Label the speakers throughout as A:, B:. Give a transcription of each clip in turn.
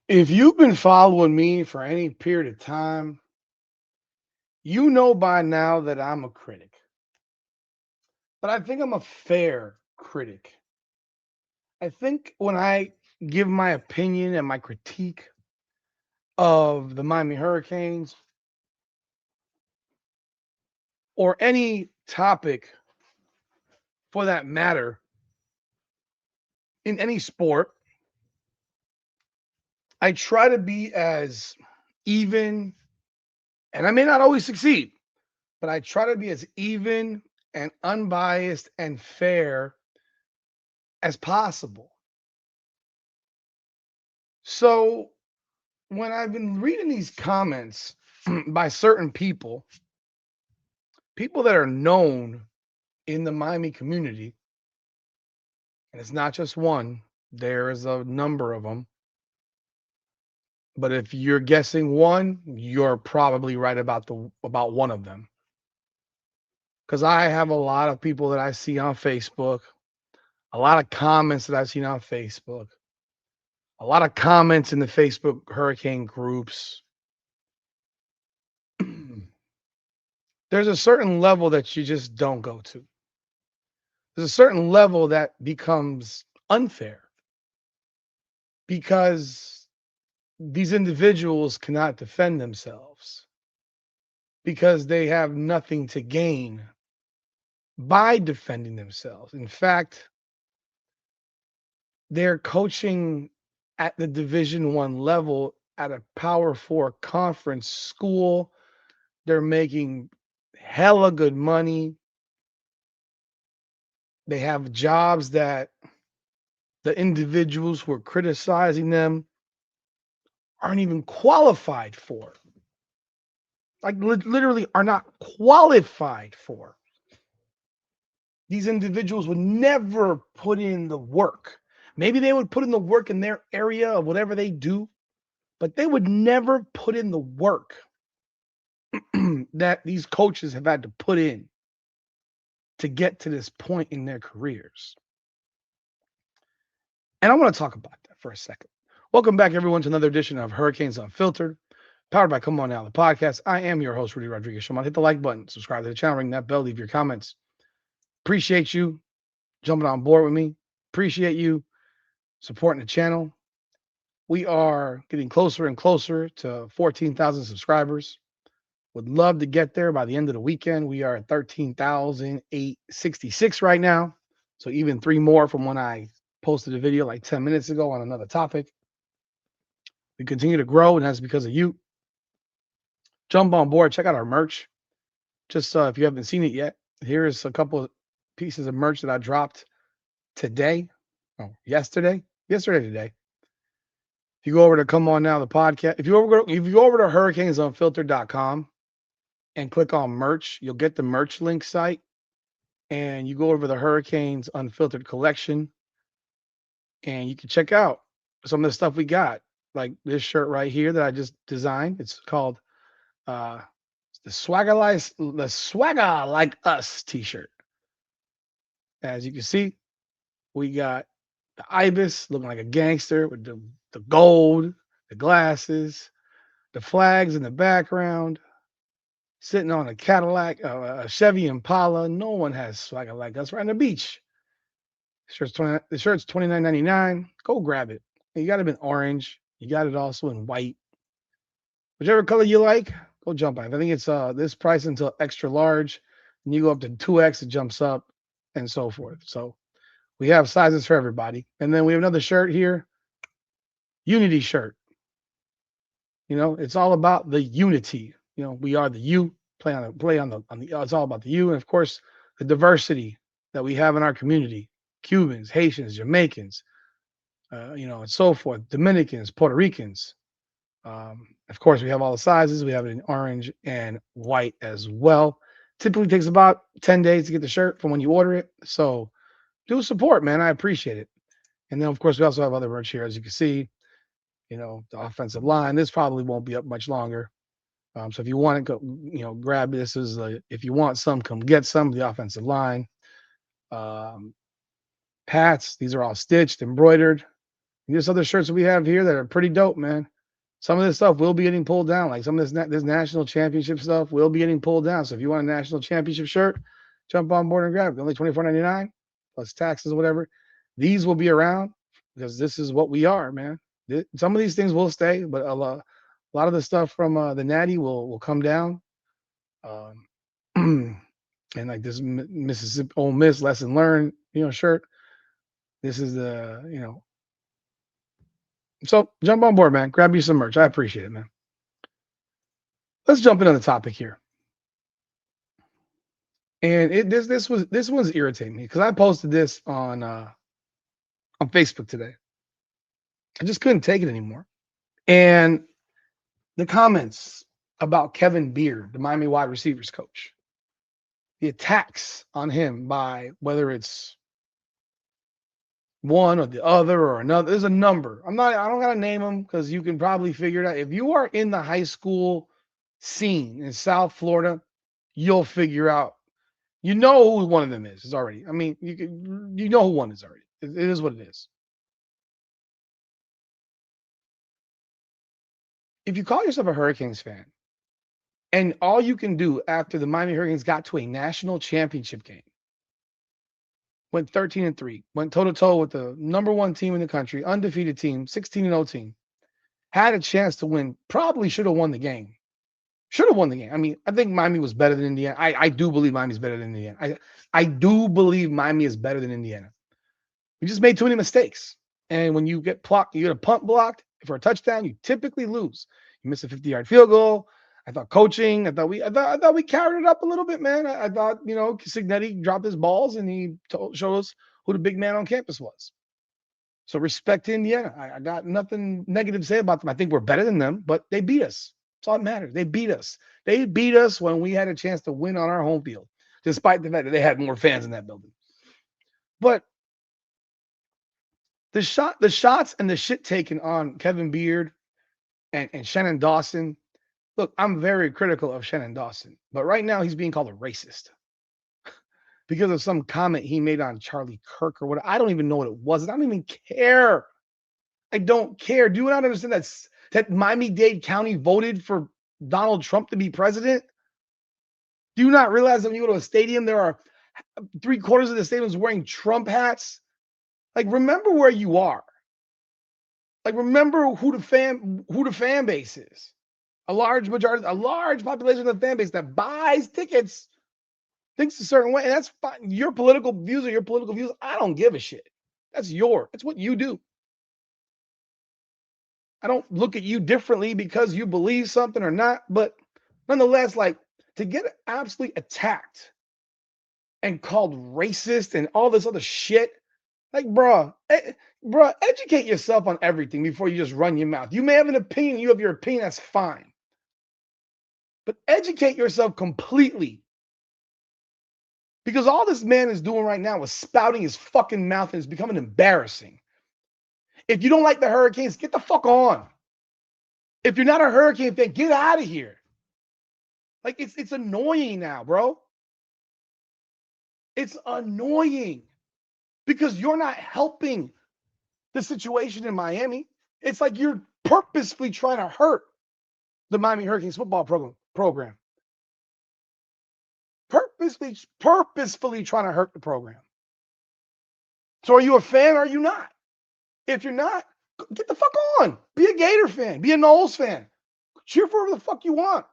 A: If you've been following me for any period of time, you know by now that I'm a critic. But I think I'm a fair critic. I think when I give my opinion and my critique of the Miami Hurricanes or any topic for that matter in any sport, I try to be as even, and I may not always succeed, but I try to be as even and unbiased and fair as possible. So when I've been reading these comments by certain people, people that are known in the Miami community, and it's not just one, there is a number of them. But if you're guessing one, you're probably right about one of them. Because I have a lot of people that I see on Facebook, a lot of comments that I've seen on Facebook, a lot of comments in the Facebook hurricane groups. There's a certain level that you just don't go to. There's a certain level that becomes unfair because these individuals cannot defend themselves because they have nothing to gain by defending themselves. In fact, they're coaching at the Division 1 level at a Power 4 conference school. They're making hella good money. They have jobs that the individuals who are criticizing them aren't even qualified for. Like literally are not qualified for. These individuals would never put in the work. Maybe they would put in the work in their area of whatever they do, but they would never put in the work that these coaches have had to put in to get to this point in their careers. And I want to talk about that for a second. Welcome back, everyone, to another edition of Hurricanes Unfiltered, powered by Come On Now, the podcast. I am your host, Rudy Rodriguez. Shimon. Hit the like button, subscribe to the channel, ring that bell, leave your comments. Appreciate you jumping on board with me. Appreciate you supporting the channel. We are getting closer and closer to 14,000 subscribers. Would love to get there by the end of the weekend. We are at 13,866 right now. So even three more from when I posted a video like 10 minutes ago on another topic. We continue to grow, and that's because of you. Jump on board. Check out our merch. Just if you haven't seen it yet, here's a couple of pieces of merch that I dropped today. Oh, yesterday today. If you go over to Come On Now, the podcast, if you go over to hurricanesunfiltered.com and click on merch, you'll get the merch link site. And you go over the Hurricanes Unfiltered collection and you can check out some of the stuff we got. Like this shirt right here that I just designed. It's called the Swagger Like Us t-shirt. As you can see, we got the ibis looking like a gangster with the gold, the glasses, the flags in the background, sitting on a Cadillac, a Chevy Impala. No one has swagger like us. Right on the beach. The shirt's $29.99. Go grab it. You got it in orange. You got it also in white. Whichever color you like, go jump on it. I think it's this price until extra large. And you go up to 2X, it jumps up, and so forth. So we have sizes for everybody. And then we have another shirt here, Unity shirt. You know, it's all about the unity. You know, we are the U. Play on the. It's all about the U, and of course, the diversity that we have in our community. Cubans, Haitians, Jamaicans, and so forth. Dominicans, Puerto Ricans. Of course, we have all the sizes. We have it in orange and white as well. Typically takes about 10 days to get the shirt from when you order it. So do support, man. I appreciate it. And then, of course, we also have other merch here, as you can see. You know, the offensive line. This probably won't be up much longer. So if you want to go, grab this. If you want some, come get some. The offensive line. Hats. These are all stitched, embroidered. There's other shirts that we have here that are pretty dope, man. Some of this stuff will be getting pulled down. Like some of this national championship stuff will be getting pulled down. So if you want a national championship shirt, jump on board and grab it. Only $24.99 plus taxes or whatever. These will be around because this is what we are, man. Some of these things will stay, but a lot of the stuff from the Natty will come down. And like this Mississippi Ole Miss lesson learned, shirt. This is the. So jump on board, man. Grab you some merch. I appreciate it, man. Let's jump into the topic here. And this one's irritating me because I posted this on Facebook today. I just couldn't take it anymore. And the comments about Kevin Beard, the Miami wide receivers coach, the attacks on him by whether it's one or the other or another. There's a number. I don't gotta name them because you can probably figure it out. If you are in the high school scene in South Florida, you'll figure out. You know who one of them is. It's already. I mean, you know who one is already. It is what it is. If you call yourself a Hurricanes fan, and all you can do after the Miami Hurricanes got to a national championship game, went 13-3, went toe-to-toe with the number one team in the country, undefeated team, 16-0 team, had a chance to win, probably should have won the game. Should have won the game. I mean, I think Miami was better than Indiana. I do believe Miami's better than Indiana. I do believe Miami is better than Indiana. We just made too many mistakes. And when you get a punt blocked for a touchdown, you typically lose. You miss a 50-yard field goal. I thought coaching. I thought we carried it up a little bit, man. I thought Cignetti dropped his balls and he showed us who the big man on campus was. So respect to Indiana. I got nothing negative to say about them. I think we're better than them, but they beat us. That's all that matters. They beat us. They beat us when we had a chance to win on our home field, despite the fact that they had more fans in that building. But the shots and the shit taken on Kevin Beard and Shannon Dawson. Look, I'm very critical of Shannon Dawson, but right now he's being called a racist because of some comment he made on Charlie Kirk or what. I don't even know what it was. I don't even care. I don't care. Do you not understand that Miami-Dade County voted for Donald Trump to be president? Do you not realize that when you go to a stadium, there are 3/4 of the stadiums wearing Trump hats? Like, remember where you are. Like, remember who the fan base is. A large population of the fan base that buys tickets thinks a certain way, and that's fine. Your political views are your political views. I don't give a shit. That's what you do. I don't look at you differently because you believe something or not, but nonetheless, like, to get absolutely attacked and called racist and all this other shit, like, bruh, educate yourself on everything before you just run your mouth. You may have an opinion. You have your opinion. That's fine. But educate yourself completely. Because all this man is doing right now is spouting his fucking mouth and it's becoming embarrassing. If you don't like the Hurricanes, get the fuck on. If you're not a Hurricane fan, get out of here. Like, it's annoying now, bro. It's annoying because you're not helping the situation in Miami. It's like you're purposefully trying to hurt the Miami Hurricanes football program. Purposefully trying to hurt the program. So are you a fan or are you not? If you're not, get the fuck on. Be a Gator fan. Be a Knowles fan. Cheer for whoever the fuck you want.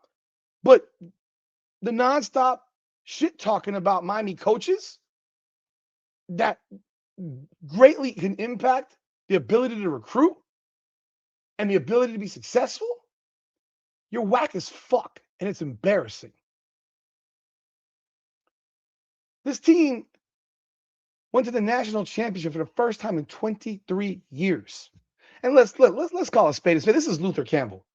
A: But the nonstop shit talking about Miami coaches that greatly can impact the ability to recruit and the ability to be successful, you're whack as fuck, and it's embarrassing. This team went to the national championship for the first time in 23 years. And let's call a spade a spade. This is Luther Campbell.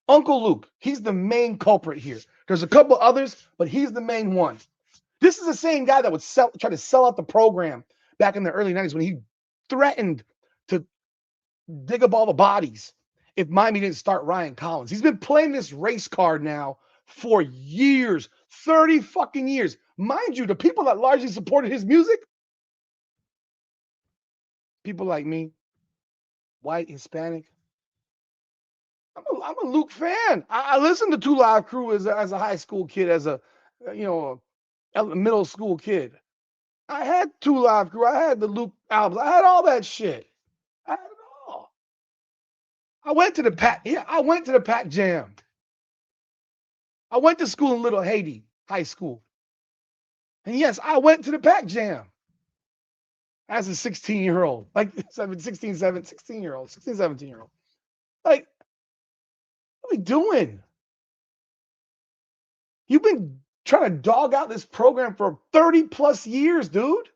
A: Uncle Luke, he's the main culprit here. There's a couple others, but he's the main one. This is the same guy that would try to sell out the program back in the early 90s when he threatened to dig up all the bodies if Miami didn't start Ryan Collins. He's been playing this race card now for years, 30 fucking years. Mind you, the people that largely supported his music, people like me, white, Hispanic. I'm a Luke fan. I listened to Two Live Crew as a high school kid, as a middle school kid. I had Two Live Crew. I had the Luke albums. I had all that shit. I had it all. I went to the Pac Jam. I went to school in Little Haiti High School. And yes, I went to the Pac Jam as a 16-year-old, like 16-17-year-old. Like, what are we doing? You've been trying to dog out this program for 30 plus years, dude.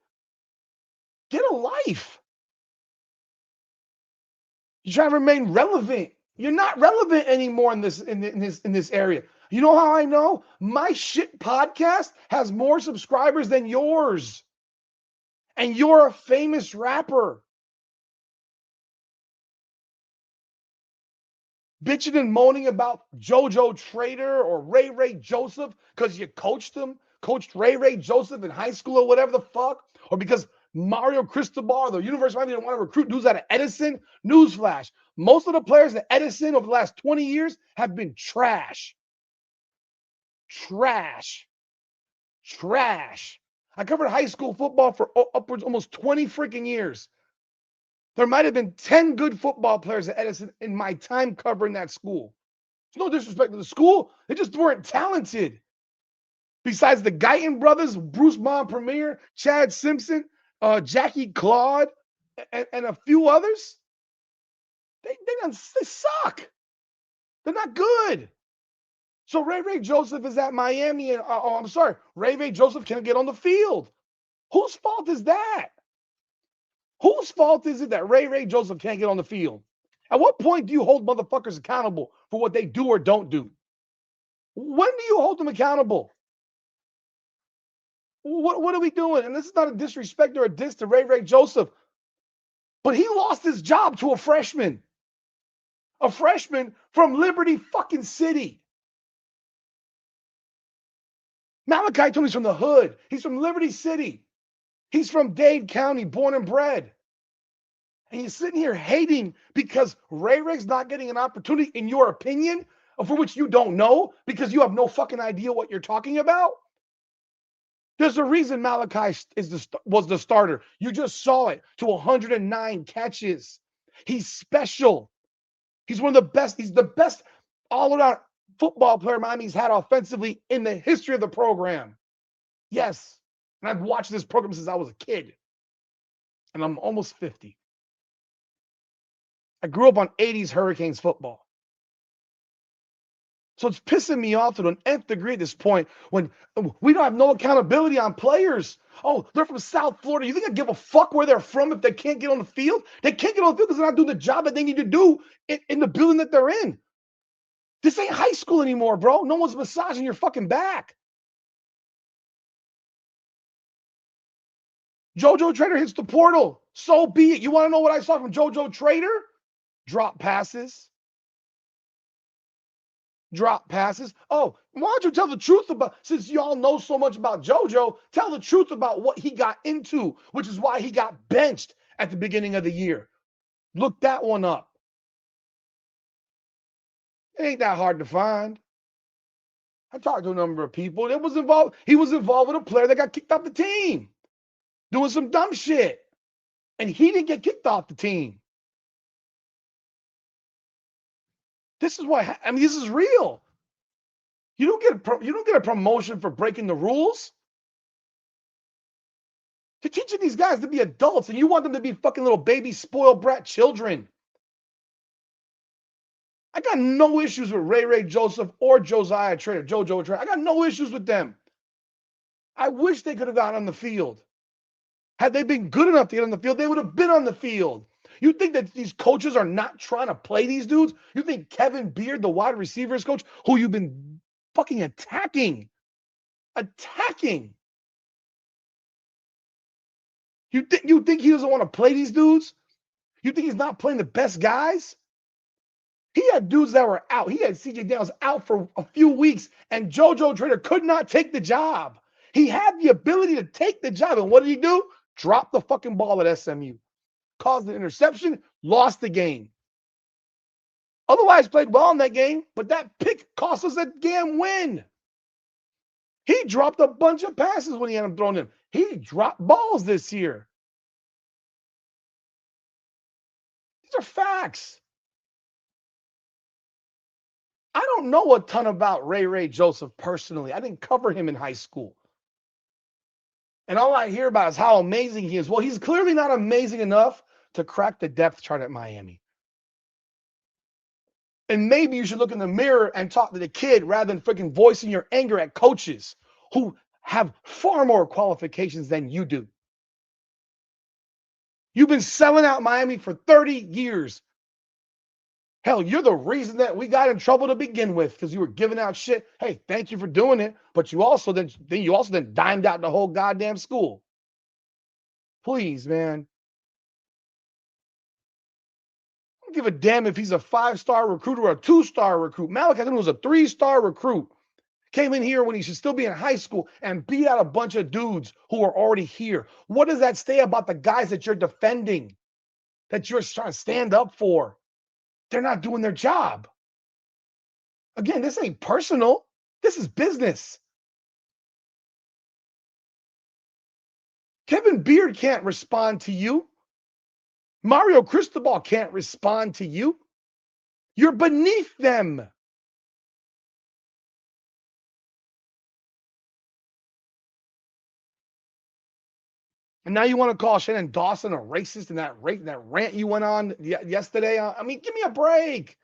A: Get a life. You're trying to remain relevant. You're not relevant anymore in this area. You know how I know? My shit podcast has more subscribers than yours. And you're a famous rapper. Bitching and moaning about JoJo Trader or Ray Joseph because you coached Ray Joseph in high school or whatever the fuck, or because Mario Cristobal or the University of Miami didn't want to recruit dudes out of Edison. Newsflash: most of the players at Edison over the last 20 years have been trash. Trash. I covered high school football for upwards almost 20 freaking years. There might have been 10 good football players at Edison in my time covering that school. There's no disrespect to the school. They just weren't talented. Besides the Guyton brothers, Bruce Montpremier, Chad Simpson, Jackie Claude, and a few others, they suck. They're not good. So Ray Joseph is at Miami, and I'm sorry, Ray Joseph can't get on the field. Whose fault is that? Whose fault is it that Ray Joseph can't get on the field? At what point do you hold motherfuckers accountable for what they do or don't do? When do you hold them accountable? What are we doing? And this is not a disrespect or a diss to Ray Joseph, but he lost his job to a freshman from Liberty fucking City. Malachi Tony's from the hood. He's from Liberty City. He's from Dade County, born and bred. And you're sitting here hating because Ray's not getting an opportunity, in your opinion, for which you don't know because you have no fucking idea what you're talking about. There's a reason Malachi was the starter. You just saw it, to 109 catches. He's special. He's one of the best. He's the best all-around football player Miami's had offensively in the history of the program. Yes. And I've watched this program since I was a kid. And I'm almost 50. I grew up on 80s Hurricanes football. So it's pissing me off to an nth degree at this point when we don't have no accountability on players. Oh, they're from South Florida. You think I give a fuck where they're from if they can't get on the field? They can't get on the field because they're not doing the job that they need to do in the building that they're in. This ain't high school anymore, bro. No one's massaging your fucking back. JoJo Trader hits the portal. So be it. You want to know what I saw from JoJo Trader? Drop passes. Oh, why don't you tell the truth about, since y'all know so much about JoJo, tell the truth about what he got into, which is why he got benched at the beginning of the year. Look that one up. It ain't that hard to find. I talked to a number of people. He was involved with a player that got kicked off the team, doing some dumb shit. And he didn't get kicked off the team. This is what, I mean, this is real. You don't get a promotion for breaking the rules. You're teaching these guys to be adults, and you want them to be fucking little baby spoiled brat children. I got no issues with Ray Joseph or Josiah Trader, JoJo Trader. I got no issues with them. I wish they could have gotten on the field. Had they been good enough to get on the field, they would have been on the field. You think that these coaches are not trying to play these dudes? You think Kevin Beard, the wide receivers coach, who you've been fucking attacking. You think he doesn't want to play these dudes? You think he's not playing the best guys? He had dudes that were out. He had CJ Daniels out for a few weeks, and JoJo Trader could not take the job. He had the ability to take the job, and what did he do? Drop the fucking ball at SMU. Caused an interception, Lost the game. Otherwise, played well in that game, but that pick cost us a damn win. He dropped a bunch of passes when he had them thrown in. He dropped balls this year. These are facts. I don't know a ton about Ray Joseph personally. I didn't cover him in high school. And all I hear about is how amazing he is. Well, he's clearly not amazing enough to crack the depth chart at Miami. And maybe you should look in the mirror and talk to the kid rather than freaking voicing your anger at coaches who have far more qualifications than you do. You've been selling out Miami for 30 years. Hell, you're the reason that we got in trouble to begin with because you were giving out shit. Hey, thank you for doing it, but you also then dimed out the whole goddamn school. Please, man. I don't give a damn if he's a 5-star recruit or a 2-star recruit. Malachi Tony was a 3-star recruit. Came in here when he should still be in high school and beat out a bunch of dudes who are already here. What does that say about the guys that you're defending, that you're trying to stand up for? They're not doing their job. Again, this ain't personal. This is business. Kevin Beard can't respond to you. Mario Cristobal can't respond to you. You're beneath them. And now you want to call Shannon Dawson a racist in that rant you went on yesterday? I mean, give me a break.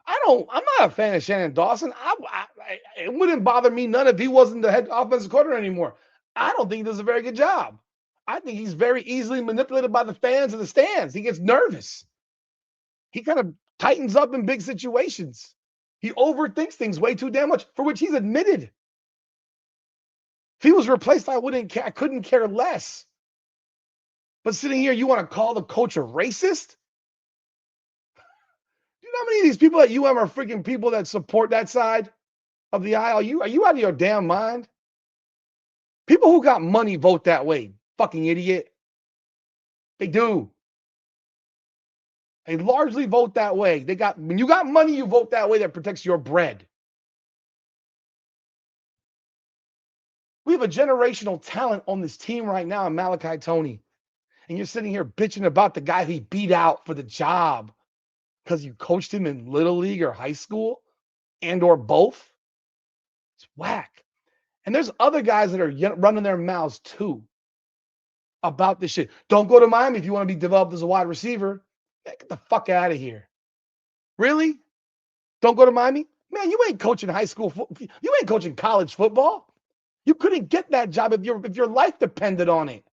A: I'm not a fan of Shannon Dawson. It wouldn't bother me none if he wasn't the head offensive coordinator anymore. I don't think he does a very good job. I think he's very easily manipulated by the fans in the stands. He gets nervous. He kind of tightens up in big situations. He overthinks things way too damn much, for which he's admitted. If he was replaced, I couldn't care less. But sitting here, you want to call the coach a racist? Do you know how many of these people at UM are freaking people that support that side of the aisle? Are you out of your damn mind? People who got money vote that way. Fucking idiot. They do. They largely vote that way. When you got money, you vote that way. That protects your bread. We have a generational talent on this team right now in Malachi Tony. And you're sitting here bitching about the guy he beat out for the job because you coached him in Little League or high school and or both. It's whack. And there's other guys that are running their mouths too about this shit. Don't go to Miami if you want to be developed as a wide receiver. Get the fuck out of here. Really? Don't go to Miami? Man, you ain't coaching high school. You ain't coaching college football. You couldn't get that job if your life depended on it.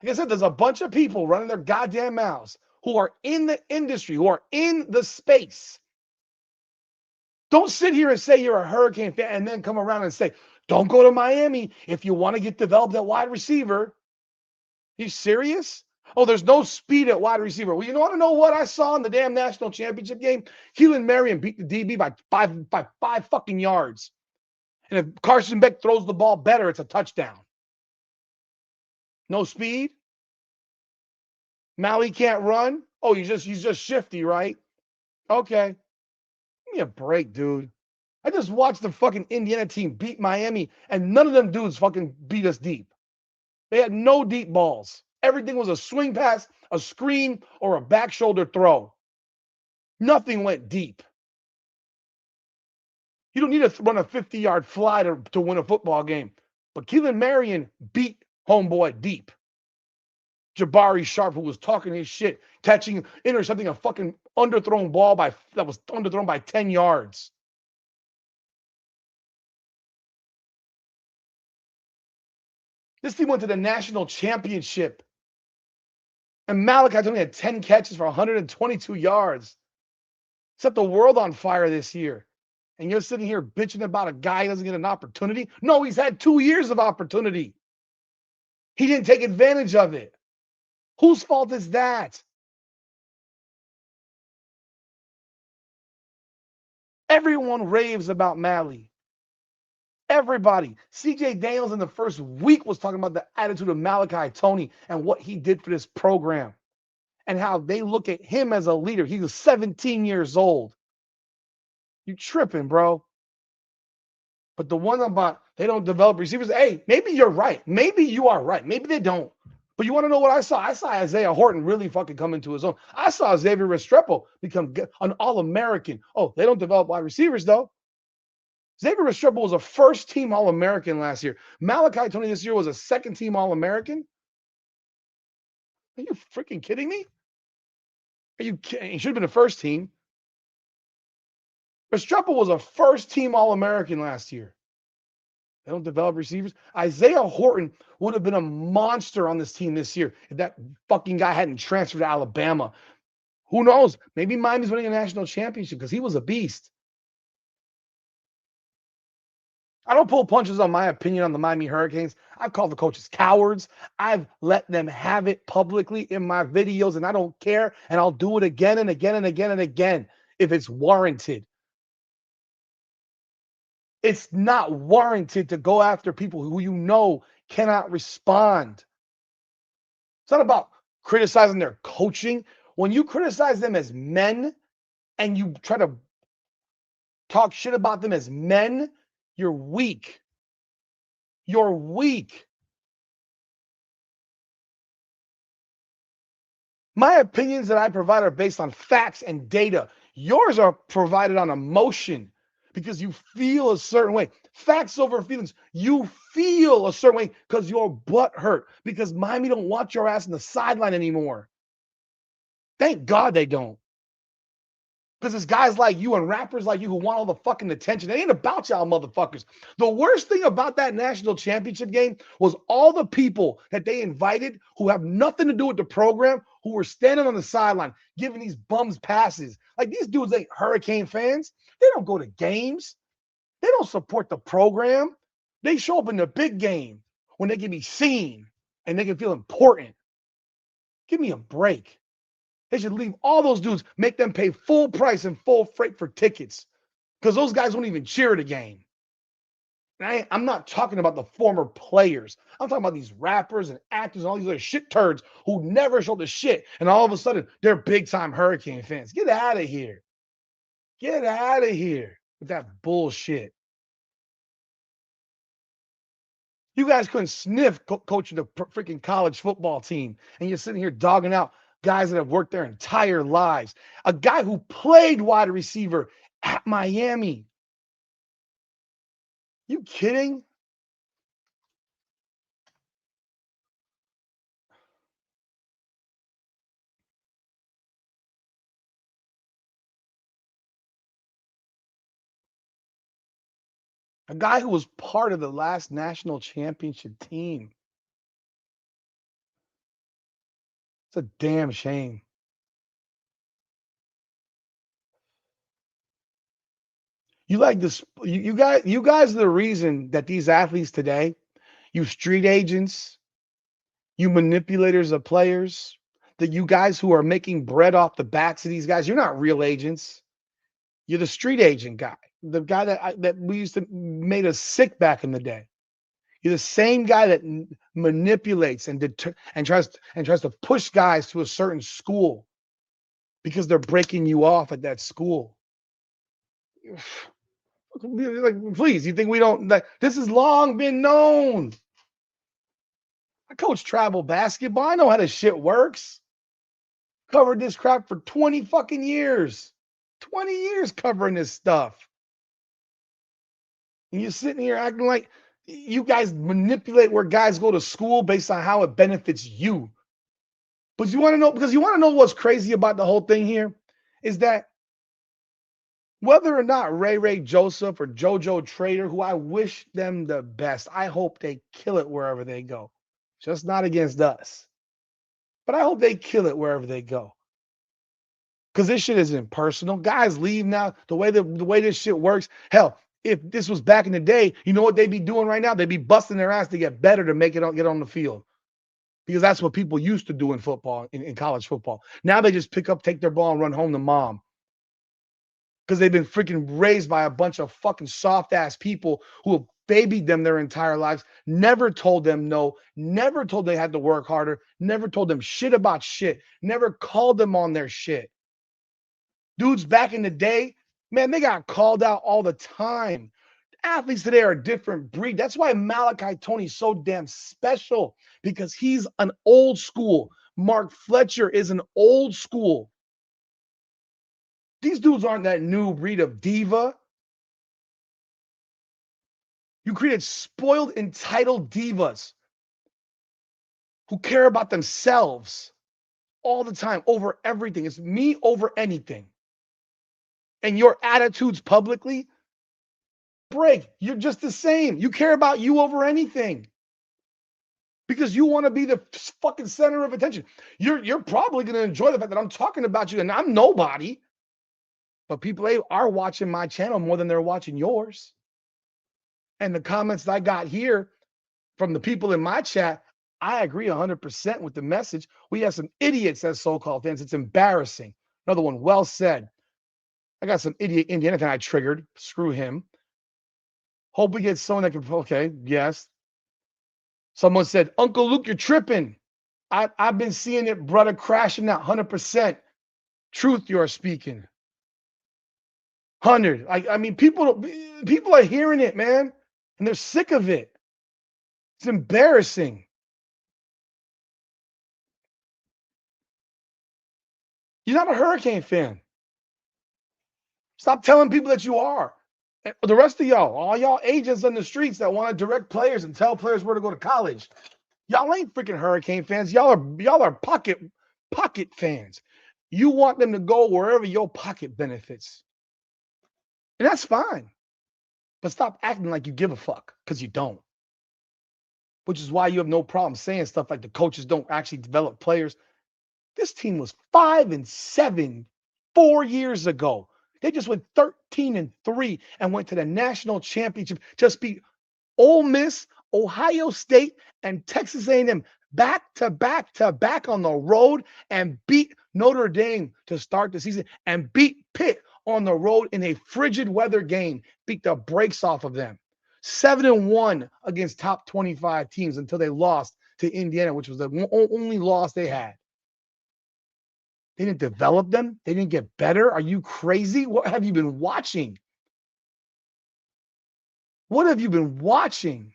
A: Like I said, there's a bunch of people running their goddamn mouths who are in the industry, who are in the space. Don't sit here and say you're a Hurricane fan and then come around and say, don't go to Miami if you want to get developed at wide receiver. Are you serious? Oh, there's no speed at wide receiver. Well, you want to know what I saw in the damn national championship game? Keelan Marion beat the DB by five fucking yards. And if Carson Beck throws the ball better, it's a touchdown. No speed? Mally can't run? Oh, he's just shifty, right? Okay. Give me a break, dude. I just watched the fucking Indiana team beat Miami, and none of them dudes fucking beat us deep. They had no deep balls. Everything was a swing pass, a screen, or a back shoulder throw. Nothing went deep. You don't need to run a 50-yard fly to win a football game. But Keelan Marion beat homeboy deep. Jabari Sharp, who was talking his shit, intercepting a fucking underthrown ball that was underthrown by 10 yards. This team went to the national championship. And Malachi only had 10 catches for 122 yards. Set the world on fire this year. And you're sitting here bitching about a guy who doesn't get an opportunity? No, he's had 2 years of opportunity. He didn't take advantage of it. Whose fault is that? Everyone raves about Mally. Everybody. CJ Daniels in the first week was talking about the attitude of Malachi Tony and what he did for this program. and how they look at him as a leader. He was 17 years old. You tripping, bro. But the one about they don't develop receivers, hey, maybe you're right. Maybe you are right. Maybe they don't. But you want to know what I saw? I saw Isaiah Horton really fucking come into his own. I saw Xavier Restrepo become an All-American. Oh, they don't develop wide receivers, though. Xavier Restrepo was a first-team All-American last year. Malachi Tony this year was a second-team All-American. Are you freaking kidding me? Are you kidding? He should have been a first team. Restrepo was a first-team All-American last year. They don't develop receivers. Isaiah Horton would have been a monster on this team this year if that fucking guy hadn't transferred to Alabama. Who knows? Maybe Miami's winning a national championship because he was a beast. I don't pull punches on my opinion on the Miami Hurricanes. I've called the coaches cowards. I've let them have it publicly in my videos, and I don't care. And I'll do it again and again and again and again if it's warranted. It's not warranted to go after people who you know cannot respond. It's not about criticizing their coaching. When you criticize them as men and you try to talk shit about them as men, you're weak. You're weak. My opinions that I provide are based on facts and data. Yours are provided on emotion because you feel a certain way. Facts over feelings. You feel a certain way because your butt hurt because Miami don't want your ass in the sideline anymore. Thank God they don't. Because it's guys like you and rappers like you who want all the fucking attention. It ain't about y'all motherfuckers. The worst thing about that national championship game was all the people that they invited who have nothing to do with the program, who were standing on the sideline, giving these bums passes. Like these dudes ain't Hurricane fans. They don't go to games. They don't support the program. They show up in the big game when they can be seen and they can feel important. Give me a break. They should leave all those dudes, make them pay full price and full freight for tickets because those guys won't even cheer at a game. And I'm not talking about the former players. I'm talking about these rappers and actors and all these other shit turds who never showed the shit. And all of a sudden, they're big-time Hurricane fans. Get out of here. Get out of here with that bullshit. You guys couldn't sniff coaching a freaking college football team. And you're sitting here dogging out guys that have worked their entire lives. A guy who played wide receiver at Miami. You kidding? A guy who was part of the last national championship team. It's a damn shame. You like this? You guys are the reason that these athletes today, you street agents, you manipulators of players, that you guys who are making bread off the backs of these guys, you're not real agents. You're the street agent guy, the guy that we used to made us sick back in the day. You're the same guy that manipulates and tries to push guys to a certain school because they're breaking you off at that school. Like, please, you think we don't? Like, this has long been known. I coach travel basketball. I know how this shit works. Covered this crap for 20 fucking years. 20 years covering this stuff. And you're sitting here acting like you guys manipulate where guys go to school based on how it benefits you. But you want to know, because you want to know what's crazy about the whole thing here is that whether or not Ray Joseph or JoJo Trader, who I wish them the best, I hope they kill it wherever they go. Just not against us. But I hope they kill it wherever they go. Because this shit isn't personal. Guys leave now. The way this shit works. Hell, if this was back in the day, you know what they'd be doing right now? They'd be busting their ass to get better to make it get on the field. Because that's what people used to do in football, in college football. Now they just pick up, take their ball, and run home to mom. Because they've been freaking raised by a bunch of fucking soft-ass people who have babied them their entire lives, never told them no, never told they had to work harder, never told them shit about shit, never called them on their shit. Dudes back in the day, man, they got called out all the time. Athletes today are a different breed. That's why Malachi Tony's so damn special, because he's an old school. Mark Fletcher is an old school. These dudes aren't that new breed of diva. You created spoiled, entitled divas who care about themselves all the time over everything. It's me over anything. And your attitudes publicly, break. You're just the same. You care about you over anything because you want to be the fucking center of attention. You're probably going to enjoy the fact that I'm talking about you and I'm nobody. But people are watching my channel more than they're watching yours. And the comments that I got here from the people in my chat, I agree 100% with the message. We have some idiots as so-called fans. It's embarrassing. Another one, well said. I got some idiot Indiana fan I triggered. Screw him. Hope we get someone that can, okay, yes. Someone said, Uncle Luke, you're tripping. I've been seeing it, brother, crashing out 100%. Truth you are speaking. 100. I mean, people are hearing it, man, and they're sick of it. It's embarrassing. You're not a Hurricane fan. Stop telling people that you are. And the rest of y'all, all y'all agents on the streets that want to direct players and tell players where to go to college, y'all ain't freaking Hurricane fans. Y'all are pocket fans. You want them to go wherever your pocket benefits. And that's fine. But stop acting like you give a fuck, because you don't. Which is why you have no problem saying stuff like the coaches don't actually develop players. This team was 5-7 4 years ago. They just went 13-3 and went to the national championship. Just beat Ole Miss, Ohio State, and Texas A&M back to back on the road, and beat Notre Dame to start the season, and beat Pitt on the road in a frigid weather game. Beat the brakes off of them. 7-1 against top 25 teams until they lost to Indiana, which was the only loss they had. They didn't develop them. They didn't get better. Are you crazy? What have you been watching? What have you been watching?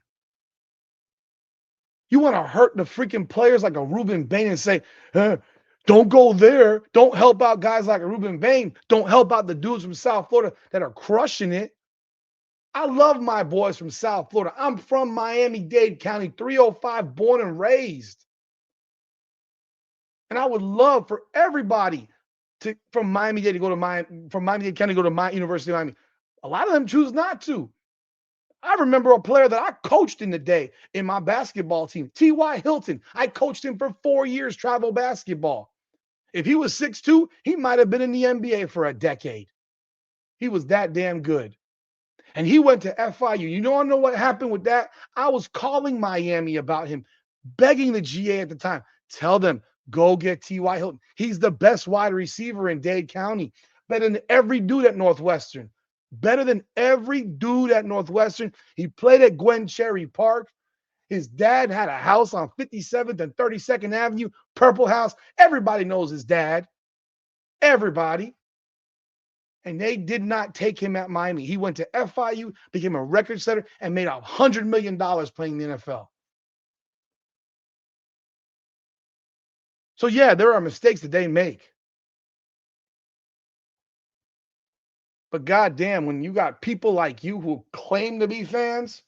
A: You want to hurt the freaking players like a Ruben Bain and say, don't go there. Don't help out guys like a Ruben Bain. Don't help out the dudes from South Florida that are crushing it. I love my boys from South Florida. I'm from Miami-Dade County, 305, born and raised. And I would love for everybody from Miami-Dade to go to from Miami-Dade County to go to my University of Miami. A lot of them choose not to. I remember a player that I coached in the day in my basketball team, T.Y. Hilton. I coached him for 4 years, travel basketball. If he was 6'2", he might have been in the NBA for a decade. He was that damn good. And he went to FIU. You know, I know what happened with that? I was calling Miami about him, begging the GA at the time, tell them, go get T.Y. Hilton. He's the best wide receiver in Dade County. Better than every dude at Northwestern. Better than every dude at Northwestern. He played at Gwen Cherry Park. His dad had a house on 57th and 32nd Avenue, Purple House. Everybody knows his dad. Everybody. And they did not take him at Miami. He went to FIU, became a record setter, and made $100 million playing in the NFL. So, yeah, there are mistakes that they make. But goddamn, when you got people like you who claim to be fans,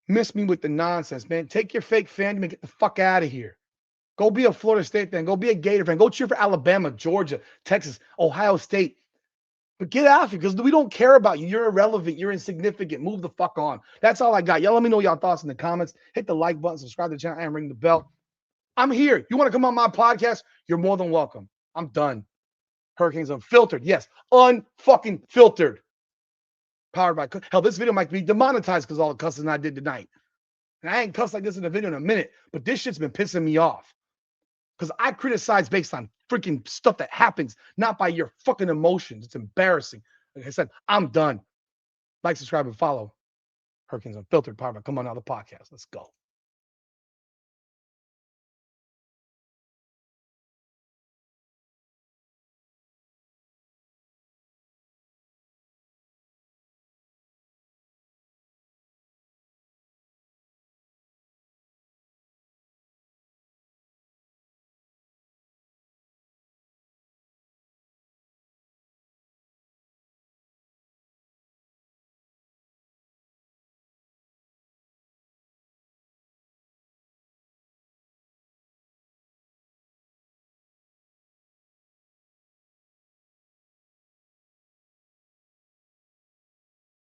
A: miss me with the nonsense, man. Take your fake fandom and get the fuck out of here. Go be a Florida State fan. Go be a Gator fan. Go cheer for Alabama, Georgia, Texas, Ohio State. But get out of here, because we don't care about you. You're irrelevant. You're insignificant. Move the fuck on. That's all I got. Y'all let me know y'all thoughts in the comments. Hit the like button, subscribe to the channel, and ring the bell. I'm here. You want to come on my podcast? You're more than welcome. I'm done. Hurricanes Unfiltered. Yes, unfucking filtered. Powered by, hell, this video might be demonetized because all the cussing I did tonight. And I ain't cussed like this in a video in a minute, but this shit's been pissing me off. Because I criticize based on freaking stuff that happens, not by your fucking emotions. It's embarrassing. Like I said, I'm done. Like, subscribe, and follow. Hurricanes Unfiltered, powered by Come On Now, the podcast. Let's go.